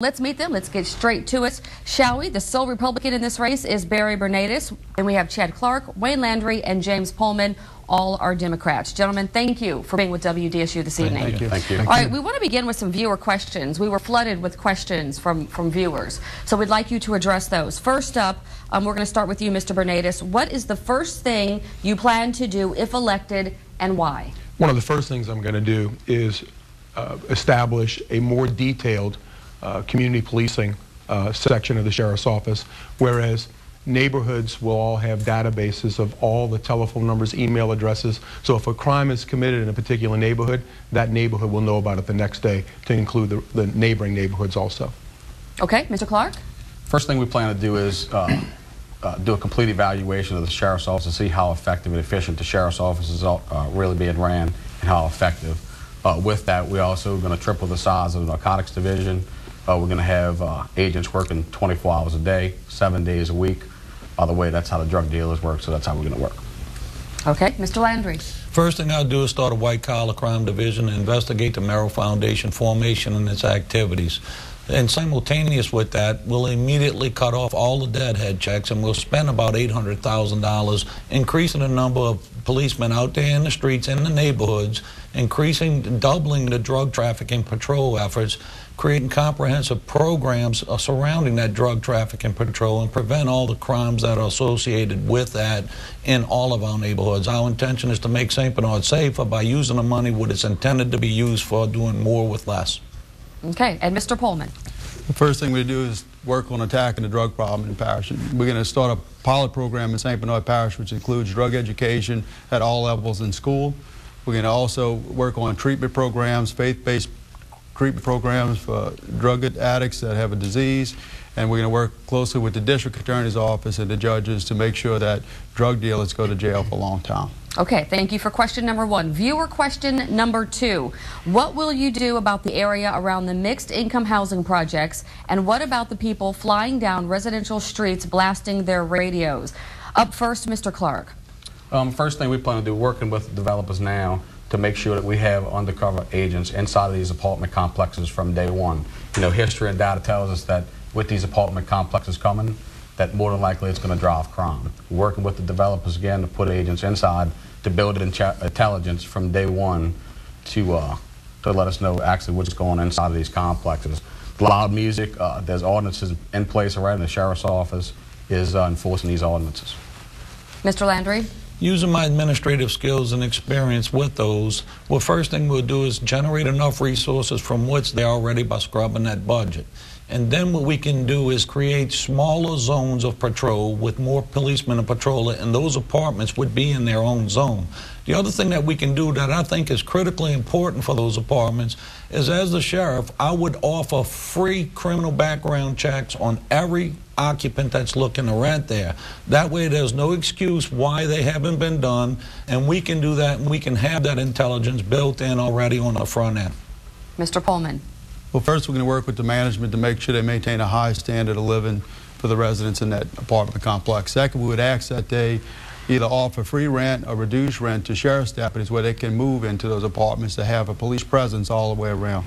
Let's meet them. Let's get straight to it, shall we? The sole Republican in this race is Barry Bernardis, and we have Chad Clark, Wayne Landry, and James Pullman. All are Democrats. Gentlemen, thank you for being with WDSU this evening. Thank you. Thank you. All right, we want to begin with some viewer questions. We were flooded with questions from viewers, so we'd like you to address those. First up, we're going to start with you, Mr. Bernardis. What is the first thing you plan to do if elected, and why? One of the first things I'm going to do is establish a more detailed community policing section of the Sheriff's Office, whereas neighborhoods will all have databases of all the telephone numbers, email addresses. So if a crime is committed in a particular neighborhood, that neighborhood will know about it the next day, to include the neighboring neighborhoods also. Okay, Mr. Clark? First thing we plan to do is do a complete evaluation of the Sheriff's Office to see how effective and efficient the Sheriff's Office is really being ran and how effective. With that, we're also going to triple the size of the Narcotics Division. We're going to have agents working 24 hours a day, 7 days a week. By the way, that's how the drug dealers work, so that's how we're going to work. Okay, Mr. Landry. First thing I'll do is start a white-collar crime division and investigate the Merrill Foundation formation and its activities. And simultaneous with that, we'll immediately cut off all the deadhead checks, and we'll spend about $800,000 increasing the number of policemen out there in the streets, in the neighborhoods, doubling the drug trafficking patrol efforts, creating comprehensive programs surrounding that drug trafficking patrol, and prevent all the crimes that are associated with that in all of our neighborhoods. Our intention is to make St. Bernard safer by using the money what it's intended to be used for, doing more with less. Okay, and Mr. Pullman. The first thing we do is work on attacking the drug problem in the parish. We're going to start a pilot program in St. Bernard Parish, which includes drug education at all levels in school. We're going to also work on treatment programs, faith-based treatment programs for drug addicts that have a disease, and we're going to work closely with the district attorney's office and the judges to make sure that drug dealers go to jail for a long time. Okay, thank you for question number one. Viewer question number two. What will you do about the area around the mixed income housing projects, and what about the people flying down residential streets blasting their radios? Up first, Mr. Clark. First thing we plan to do, working with the developers now, to make sure that we have undercover agents inside of these apartment complexes from day one. You know, history and data tells us that with these apartment complexes coming, that more than likely it's going to drive crime. Working with the developers again to put agents inside to build intelligence from day one to let us know actually what's going on inside of these complexes. Loud music, there's ordinances in place already, and the Sheriff's Office is enforcing these ordinances. Mr. Landry? Using my administrative skills and experience with those, well, first thing we'll do is generate enough resources from what's there already by scrubbing that budget. And then what we can do is create smaller zones of patrol with more policemen to patrol it, and those apartments would be in their own zone. The other thing that we can do that I think is critically important for those apartments is, as the sheriff, I would offer free criminal background checks on every occupant that's looking to rent there. That way there's no excuse why they haven't been done, and we can do that, and we can have that intelligence built in already on the front end. Mr. Pullman. Well, first we're going to work with the management to make sure they maintain a high standard of living for the residents in that apartment complex. Second, we would ask that they either offer free rent or reduced rent to sheriff's deputies where they can move into those apartments to have a police presence all the way around.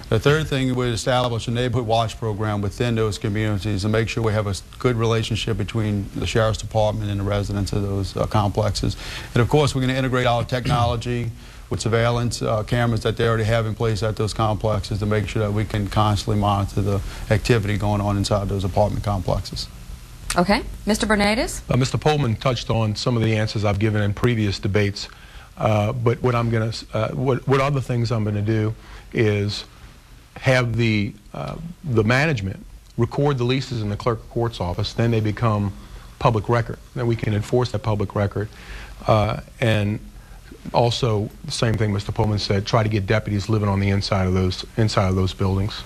The third thing, we would establish a neighborhood watch program within those communities and make sure we have a good relationship between the sheriff's department and the residents of those complexes. And of course, we're going to integrate our technology with surveillance cameras that they already have in place at those complexes to make sure that we can constantly monitor the activity going on inside those apartment complexes. Okay. Mr. Bernardis? Mr. Pullman touched on some of the answers I've given in previous debates, but what other things I'm going to do is have the management record the leases in the clerk of court's office. Then they become public record. Then we can enforce that public record, and also, the same thing Mr. Pullman said, try to get deputies living on the inside of those buildings.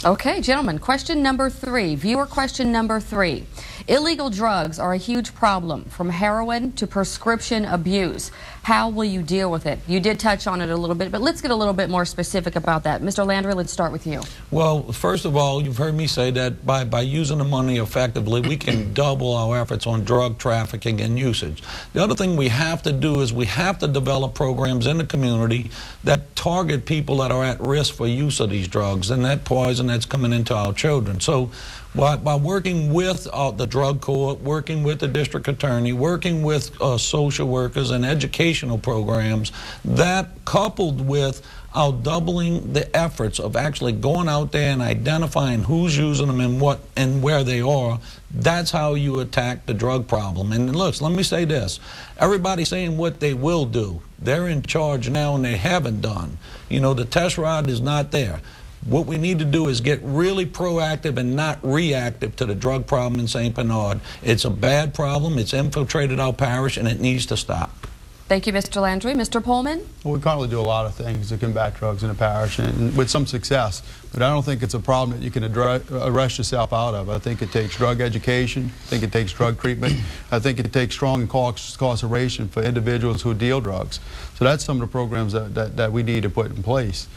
Okay, gentlemen, question number three, viewer question number three. Illegal drugs are a huge problem, from heroin to prescription abuse. How will you deal with it? You did touch on it a little bit, but let's get a little bit more specific about that. Mr. Landry, let's start with you. Well, first of all, you've heard me say that by using the money effectively, we can double our efforts on drug trafficking and usage. The other thing we have to do is we have to develop programs in the community that target people that are at risk for use of these drugs and that poison that's coming into our children. So by working with the drug court, working with the district attorney, working with social workers and educational programs, that coupled with our doubling the efforts of actually going out there and identifying who's using them and what and where they are, that's how you attack the drug problem. And look, let me say this. Everybody's saying what they will do. They're in charge now and they haven't done. You know, the test rod is not there. What we need to do is get really proactive and not reactive to the drug problem in St. Bernard. It's a bad problem. It's infiltrated our parish, and it needs to stop. Thank you, Mr. Landry. Mr. Pullman? Well, we currently do a lot of things to combat drugs in the parish, and with some success. But I don't think it's a problem that you can arrest yourself out of. I think it takes drug education. I think it takes drug treatment. I think it takes strong incarceration for individuals who deal drugs. So that's some of the programs that we need to put in place.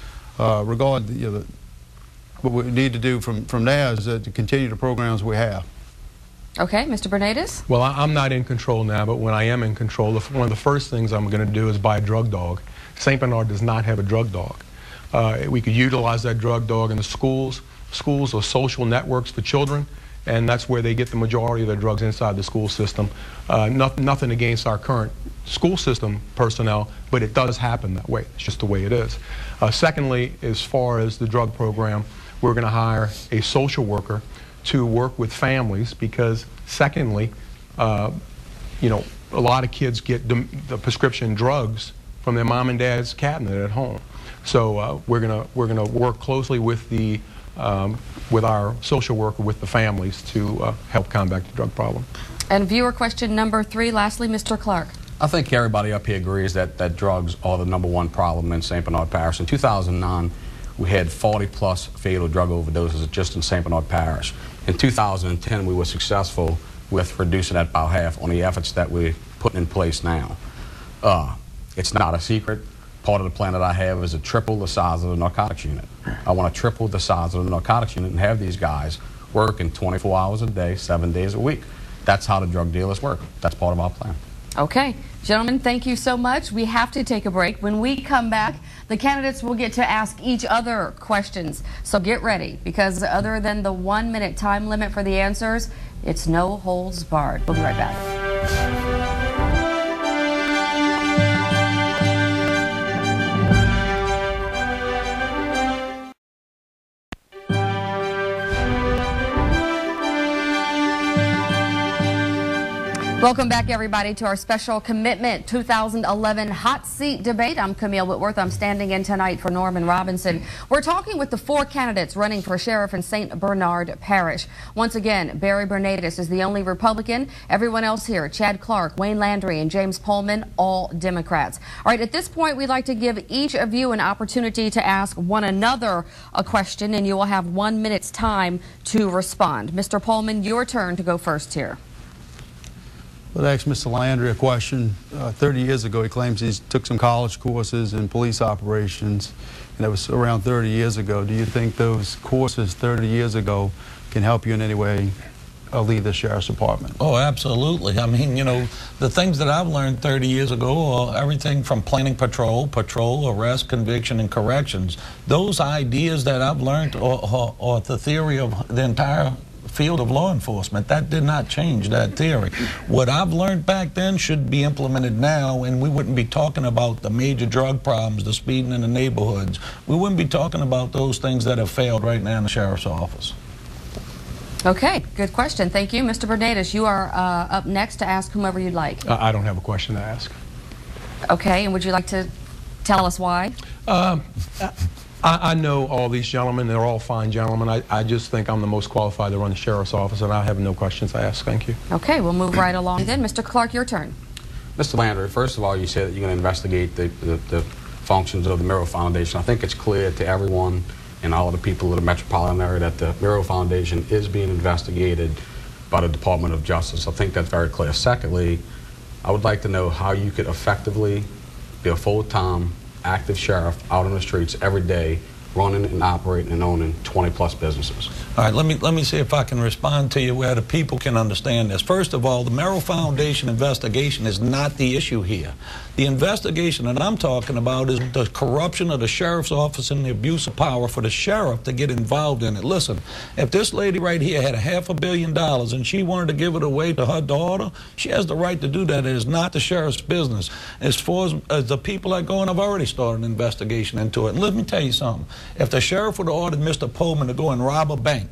What we need to do from there is to continue the programs we have. Okay, Mr. Bernays? Well, I'm not in control now, but when I am in control, one of the first things I'm going to do is buy a drug dog. St. Bernard does not have a drug dog. We could utilize that drug dog in the schools. Schools are social networks for children, and that's where they get the majority of their drugs inside the school system. Nothing against our current school system personnel, but it does happen that way. It's just the way it is. Secondly, as far as the drug program, we're going to hire a social worker to work with families because, secondly, you know, a lot of kids get the prescription drugs from their mom and dad's cabinet at home. So we're gonna work closely with the with our social worker with the families to help combat the drug problem. And viewer question number 3, lastly, Mr. Clark. I think everybody up here agrees that drugs are the #1 problem in St. Bernard Parish. In 2009, we had 40+ fatal drug overdoses just in St. Bernard Parish. In 2010, we were successful with reducing that by half on the efforts that we're putting in place now. It's not a secret. Part of the plan that I have is to triple the size of the narcotics unit. I want to triple the size of the narcotics unit and have these guys working 24 hours a day, 7 days a week. That's how the drug dealers work. That's part of our plan. Okay. Gentlemen, thank you so much. We have to take a break. When we come back, the candidates will get to ask each other questions. So get ready, because other than the 1-minute time limit for the answers, it's no holds barred. We'll be right back. Welcome back, everybody, to our special Commitment 2011 Hot Seat Debate. I'm Camille Whitworth. I'm standing in tonight for Norman Robinson. We're talking with the 4 candidates running for sheriff in St. Bernard Parish. Once again, Barry Bernays is the only Republican. Everyone else here, Chad Clark, Wayne Landry, and James Pullman, all Democrats. All right, at this point, we'd like to give each of you an opportunity to ask one another a question, and you will have 1 minute's time to respond. Mr. Pullman, your turn to go first here. I'd ask Mr. Landry a question. 30 years ago, he claims he took some college courses in police operations, and that was around 30 years ago. Do you think those courses 30 years ago can help you in any way lead the sheriff's department? Oh, absolutely. I mean, you know, the things that I've learned 30 years ago are everything from planning patrol, arrest, conviction, and corrections. Those ideas that I've learned are the theory of the entire field of law enforcement. That did not change that theory. What I've learned back then should be implemented now, and we wouldn't be talking about the major drug problems, the speeding in the neighborhoods. We wouldn't be talking about those things that have failed right now in the sheriff's office. Okay, good question. Thank you. Mr. Bernays, you are up next to ask whomever you'd like. I don't have a question to ask. Okay, and would you like to tell us why? I know all these gentlemen. They're all fine gentlemen. I just think I'm the most qualified to run the sheriff's office, and I have no questions to ask. Thank you. Okay, we'll move right along then. Mr. Clark, your turn. Mr. Landry, first of all, you said that you're going to investigate the functions of the Miro Foundation. I think it's clear to everyone and all of the people of the metropolitan area that the Miro Foundation is being investigated by the Department of Justice. I think that's very clear. Secondly, I would like to know how you could effectively be a full-time, active sheriff out on the streets every day, running and operating and owning 20-plus businesses. All right, let me see if I can respond to you where the people can understand this. First of all, the Merrill Foundation investigation is not the issue here. The investigation that I'm talking about is the corruption of the sheriff's office and the abuse of power for the sheriff to get involved in it. Listen, if this lady right here had $500 million and she wanted to give it away to her daughter, she has the right to do that. It is not the sheriff's business. As far as the people that go in, I've already started an investigation into it. And let me tell you something. If the sheriff would have ordered Mr. Pullman to go and rob a bank,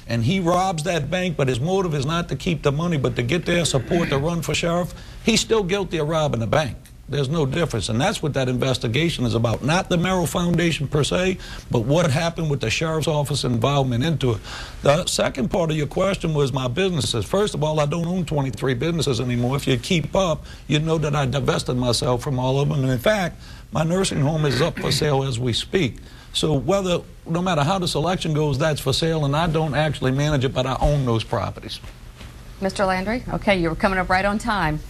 and he robs that bank, but his motive is not to keep the money, but to get their support to run for sheriff, he's still guilty of robbing the bank. There's no difference, and that's what that investigation is about. Not the Merrill Foundation per se, but what happened with the sheriff's office involvement into it. The second part of your question was my businesses. First of all, I don't own 23 businesses anymore. If you keep up, you know that I divested myself from all of them, and in fact, my nursing home is up for sale as we speak. So no matter how this election goes, that's for sale, and I don't actually manage it, but I own those properties. Mr. Landry, okay, you were coming up right on time.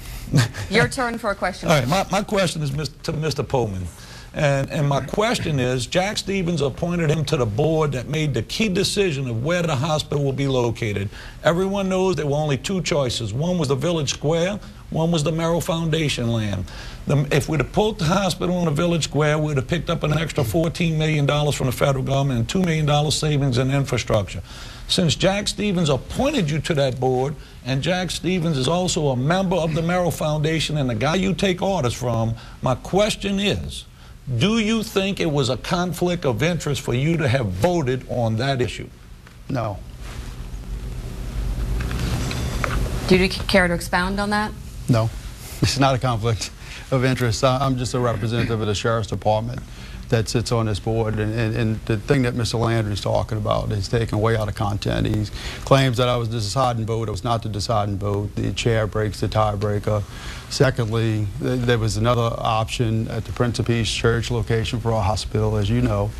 Your turn for a question. All right, my question is to Mr. Pullman. And my question is, Jack Stevens appointed him to the board that made the key decision of where the hospital will be located. Everyone knows there were only two choices. One was the Village Square, one was the Merrill Foundation land. If we'd have pulled the hospital in the Village Square, we'd have picked up an extra $14 million from the federal government and $2 million savings in infrastructure. Since Jack Stevens appointed you to that board, and Jack Stevens is also a member of the Merrill Foundation and the guy you take orders from, my question is, do you think it was a conflict of interest for you to have voted on that issue? No. Do you care to expound on that? No. It's not a conflict of interest. I'm just a representative of the Sheriff's Department that sits on this board, and the thing that Mr. Landry's talking about is taken way out of content. He claims that I was the deciding vote. I was not the deciding vote. The chair breaks the tiebreaker. Secondly, there was another option at the Prince of Peace Church location for a hospital, as you know,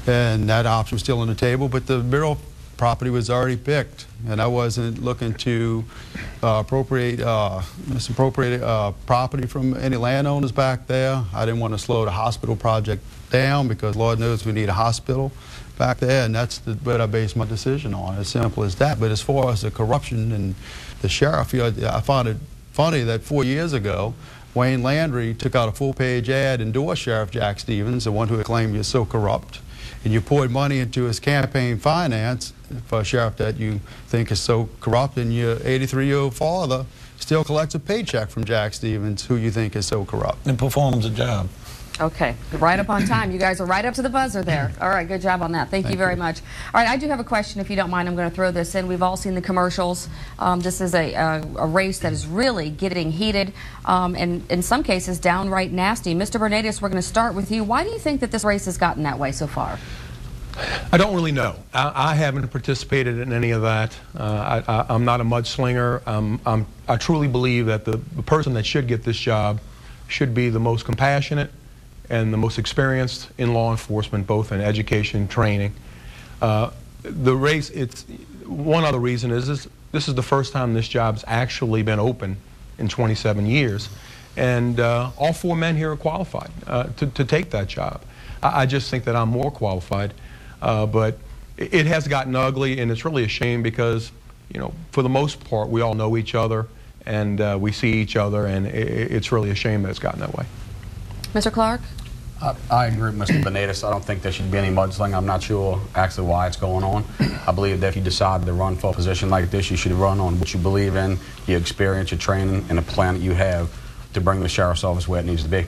and that option was still on the table, but the Merrill property was already picked, and I wasn't looking to misappropriate property from any landowners back there. I didn't want to slow the hospital project down because Lord knows we need a hospital back there, and that's what I based my decision on, as simple as that. But as far as the corruption and the sheriff, I found it funny that 4 years ago, Wayne Landry took out a full-page ad, endorsed Sheriff Jack Stevens, the one who had claimed you're so corrupt, and you poured money into his campaign finance for a sheriff that you think is so corrupt, and your 83-year-old father still collects a paycheck from Jack Stevens, who you think is so corrupt. And performs a job. Okay, right up on time. You guys are right up to the buzzer there. All right, good job on that. Thank you very much. All right, I do have a question, if you don't mind. I'm going to throw this in. We've all seen the commercials. This is a race that is really getting heated and in some cases downright nasty. Mr. Bernatus, we're going to start with you. Why do you think that this race has gotten that way so far? I don't really know. I haven't participated in any of that. I'm not a mudslinger. I truly believe that the person that should get this job should be the most compassionate and the most experienced in law enforcement, both in education, training. The race, one other reason is this is the first time this job's actually been open in 27 years. And all four men here are qualified to take that job. I just think that I'm more qualified. But it has gotten ugly, and it's really a shame because, you know, for the most part, we all know each other, and we see each other, and it's really a shame that it's gotten that way. Mr. Clark? I agree with Mr. Bernatus. I don't think there should be any mudslinging. I'm not sure actually why it's going on. I believe that if you decide to run for a position like this, you should run on what you believe in, your experience, your training, and the plan that you have to bring the sheriff's office where it needs to be.